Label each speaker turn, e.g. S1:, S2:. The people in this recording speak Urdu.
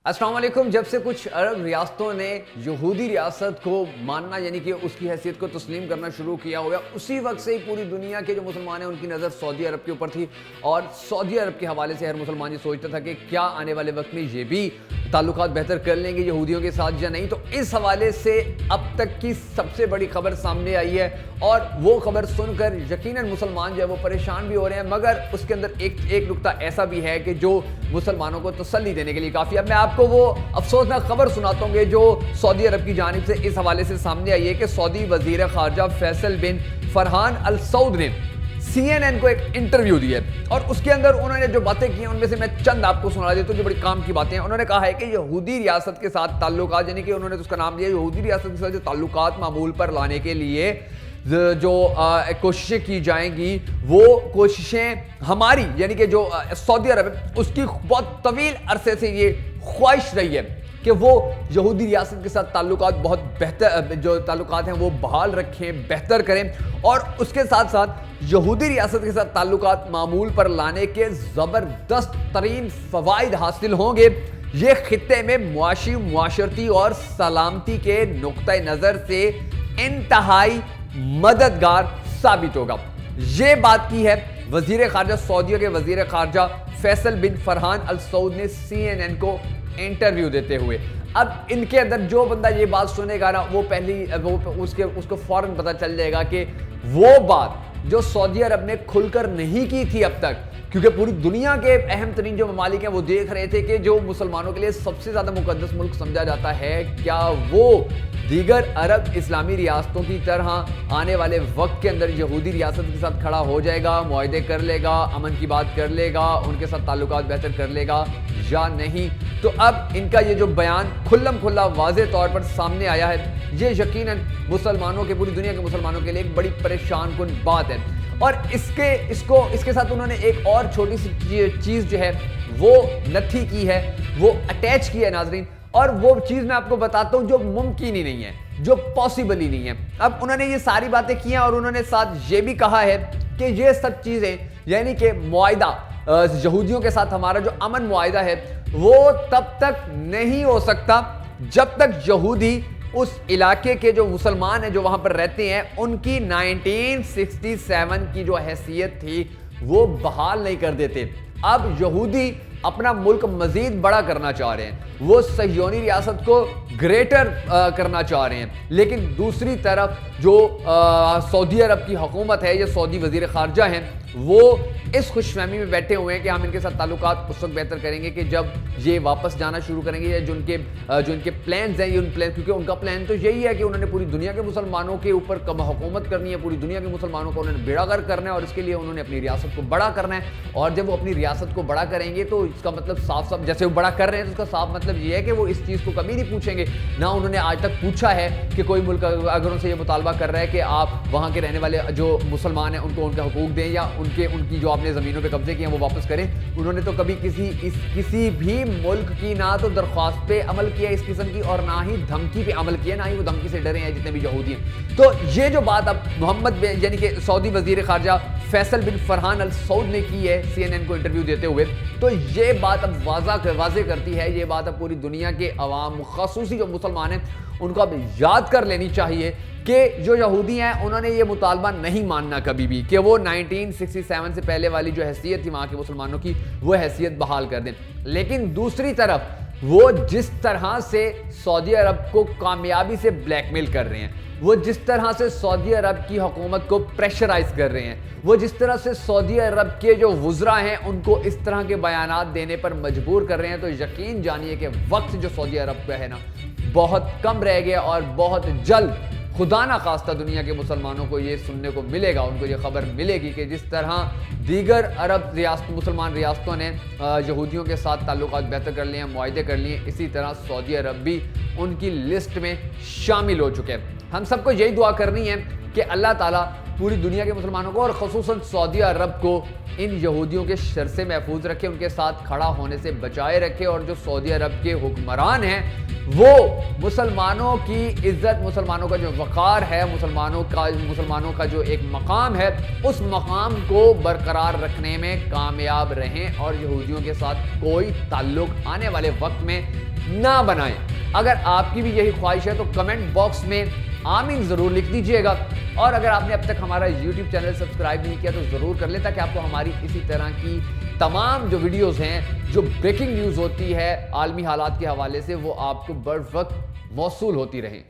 S1: السلام علیکم. جب سے کچھ عرب ریاستوں نے یہودی ریاست کو ماننا یعنی کہ اس کی حیثیت کو تسلیم کرنا شروع کیا ہوا، اسی وقت سے ہی پوری دنیا کے جو مسلمان ہیں ان کی نظر سعودی عرب کے اوپر تھی، اور سعودی عرب کے حوالے سے ہر مسلمان یہ سوچتا تھا کہ کیا آنے والے وقت میں یہ بھی تعلقات بہتر کر لیں گے یہودیوں کے ساتھ یا نہیں. تو اس حوالے سے اب تک کی سب سے بڑی خبر سامنے آئی ہے، اور وہ خبر سن کر یقیناً مسلمان جو ہے وہ پریشان بھی ہو رہے ہیں، مگر اس کے اندر ایک نقطہ ایسا بھی ہے کہ جو مسلمانوں کو تسلی دینے کے لیے کافی ہے. اب میں آپ کو وہ افسوسناک خبر سناتا ہوں گے جو سعودی عرب کی جانب سے اس حوالے سے سامنے آئی ہے کہ سعودی وزیر خارجہ فیصل بن فرحان السعود نے CNN کو ایک انٹرویو دیا ہے، اور اس کے اندر انہوں نے جو باتیں کی ہیں ان میں سے میں چند آپ کو سنا دیتا ہوں جو بڑی کام کی باتیں ہیں. انہوں نے کہا ہے کہ یہودی ریاست کے ساتھ تعلقات، یعنی کہ انہوں نے اس کا نام دیا یہودی ریاست کے ساتھ جو تعلقات معمول پر لانے کے لیے جو کوششیں کی جائیں گی، وہ کوششیں ہماری یعنی کہ جو سعودی عرب ہے اس کی بہت طویل عرصے سے یہ خواہش رہی ہے کہ وہ یہودی ریاست کے ساتھ تعلقات بہت بہتر، جو تعلقات ہیں وہ بحال رکھیں، بہتر کریں، اور اس کے ساتھ ساتھ یہودی ریاست کے ساتھ تعلقات معمول پر لانے کے زبردست ترین فوائد حاصل ہوں گے. یہ خطے میں معاشی، معاشرتی اور سلامتی کے نقطۂ نظر سے انتہائی مددگار ثابت ہوگا. یہ بات کی ہے وزیر خارجہ سعودیہ کے وزیر خارجہ فیصل بن فرحان السعود نے CNN کو انٹرویو دیتے ہوئے. اب ان کے اندر جو بندہ یہ بات سنے گا نا، وہ اس کو فوراً پتہ چل جائے گا کہ وہ بات جو سعودی عرب نے کھل کر نہیں کی تھی اب تک، کیونکہ پوری دنیا کے اہم ترین جو ممالک ہیں وہ دیکھ رہے تھے کہ جو مسلمانوں کے لیے سب سے زیادہ مقدس ملک سمجھا جاتا ہے، کیا وہ دیگر عرب اسلامی ریاستوں کی طرح آنے والے وقت کے اندر یہودی ریاست کے ساتھ کھڑا ہو جائے گا، معاہدے کر لے گا، امن کی بات کر لے گا، ان کے ساتھ تعلقات بہتر کر لے گا یا نہیں. تو اب ان کا یہ جو بیان کھلم کھلا واضح طور پر سامنے آیا ہے، یہ یقیناً مسلمانوں کے، پوری دنیا کے مسلمانوں کے لیے ایک بڑی پریشان کن بات ہے. اور اس کے ساتھ انہوں نے ایک اور چھوٹی سی چیز جو ہے وہ نتھی کی ہے، وہ اٹیچ کی ہے ناظرین، اور وہ چیز میں آپ کو بتاتا ہوں جو ممکن ہی نہیں ہے، جو پاسبل ہی نہیں ہے. اب انہوں نے یہ ساری باتیں کی ہیں، اور انہوں نے ساتھ یہ بھی کہا ہے کہ یہ سب چیزیں یعنی کہ معاہدہ یہودیوں کے ساتھ ہمارا جو امن معاہدہ ہے وہ تب تک نہیں ہو سکتا جب تک یہودی اس علاقے کے جو مسلمان ہیں جو وہاں پر رہتے ہیں ان کی 1967 کی جو حیثیت تھی وہ بحال نہیں کر دیتے. اب یہودی اپنا ملک مزید بڑا کرنا چاہ رہے ہیں، وہ صہیونی ریاست کو گریٹر کرنا چاہ رہے ہیں، لیکن دوسری طرف جو سعودی عرب کی حکومت ہے، یہ سعودی وزیر خارجہ ہیں، وہ اس خوش فہمی میں بیٹھے ہوئے ہیں کہ ہم ان کے ساتھ تعلقات اس وقت بہتر کریں گے کہ جب یہ واپس جانا شروع کریں گے، یا جو ان کے پلانز ہیں، کیونکہ ان کا پلان تو یہی ہے کہ انہوں نے پوری دنیا کے مسلمانوں کے اوپر حکومت کرنی ہے، پوری دنیا کے مسلمانوں کو انہوں نے بیڑا غرق کرنا ہے، اور اس کے لیے انہوں نے اپنی ریاست کو بڑا کرنا ہے. اور جب وہ اپنی ریاست کو بڑا کریں گے تو اس کا مطلب صاف جیسے وہ بڑا کر رہے ہیں تو اس کا صاف مطلب یہ ہے کہ وہ اس چیز کو کبھی نہیں پوچھیں گے. نہ انہوں نے آج تک پوچھا ہے کہ کوئی ملک اگر ان سے یہ مطالبہ کر رہا ہے کہ آپ وہاں کے رہنے والے جو مسلمان ہیں ان کو ان کے حقوق دیں، یا ان کی جو آپ نے زمینوں پہ قبضے کیے ہیں وہ واپس کریں. انہوں نے تو کبھی کسی بھی ملک کی نہ تو درخواست پہ عمل کیا اس قسم کی، اور نہ ہی دھمکی پہ عمل کیا، نہ ہی وہ دھمکی سے ڈرے ہیں جتنے بھی یہودی ہیں. تو یہ جو بات اب محمد یعنی کہ سعودی وزیر خارجہ فیصل بن فرحان السعود نے کی ہے CNN کو انٹرویو دیتے ہوئے، تو یہ بات اب واضح کرتی ہے، یہ بات اب پوری دنیا کے عوام، خصوصی جو مسلمان ہیں، ان کو اب یاد کر لینی چاہیے کہ جو یہودی ہیں انہوں نے یہ مطالبہ نہیں ماننا کبھی بھی کہ وہ 1967 سے پہلے والی جو حیثیت تھی وہاں کے مسلمانوں کی وہ حیثیت بحال کر دیں. لیکن دوسری طرف وہ جس طرح سے سعودی عرب کو کامیابی سے بلیک میل کر رہے ہیں، وہ جس طرح سے سعودی عرب کی حکومت کو پریشرائز کر رہے ہیں، وہ جس طرح سے سعودی عرب کے جو وزراء ہیں ان کو اس طرح کے بیانات دینے پر مجبور کر رہے ہیں، تو یقین جانیے کہ وقت جو سعودی عرب کا ہے نا بہت کم رہ گیا، اور بہت جلد خدا نہ خواستہ دنیا کے مسلمانوں کو یہ سننے کو ملے گا، ان کو یہ خبر ملے گی کہ جس طرح دیگر عرب مسلمان ریاستوں نے یہودیوں کے ساتھ تعلقات بہتر کر لیے ہیں، معاہدے کر لیے ہیں، اسی طرح سعودی عرب بھی ان کی لسٹ میں شامل ہو چکے ہیں. ہم سب کو یہی دعا کرنی ہے کہ اللہ تعالیٰ پوری دنیا کے مسلمانوں کو اور خصوصاً سعودی عرب کو ان یہودیوں کے شر سے محفوظ رکھے، ان کے ساتھ کھڑا ہونے سے بچائے رکھے، اور جو سعودی عرب کے حکمران ہیں وہ مسلمانوں کی عزت، مسلمانوں کا جو وقار ہے، مسلمانوں کا جو ایک مقام ہے، اس مقام کو برقرار رکھنے میں کامیاب رہیں، اور یہودیوں کے ساتھ کوئی تعلق آنے والے وقت میں نہ بنائیں۔ اگر آپ کی بھی یہی خواہش ہے تو کمنٹ باکس میں آمین ضرور لکھ دیجئے گا، اور اگر آپ نے اب تک ہمارا یوٹیوب چینل سبسکرائب نہیں کیا تو ضرور کر لیں، تاکہ آپ کو ہماری اسی طرح کی تمام جو ویڈیوز ہیں، جو بریکنگ نیوز ہوتی ہے عالمی حالات کے حوالے سے، وہ آپ کو بر وقت موصول ہوتی رہیں۔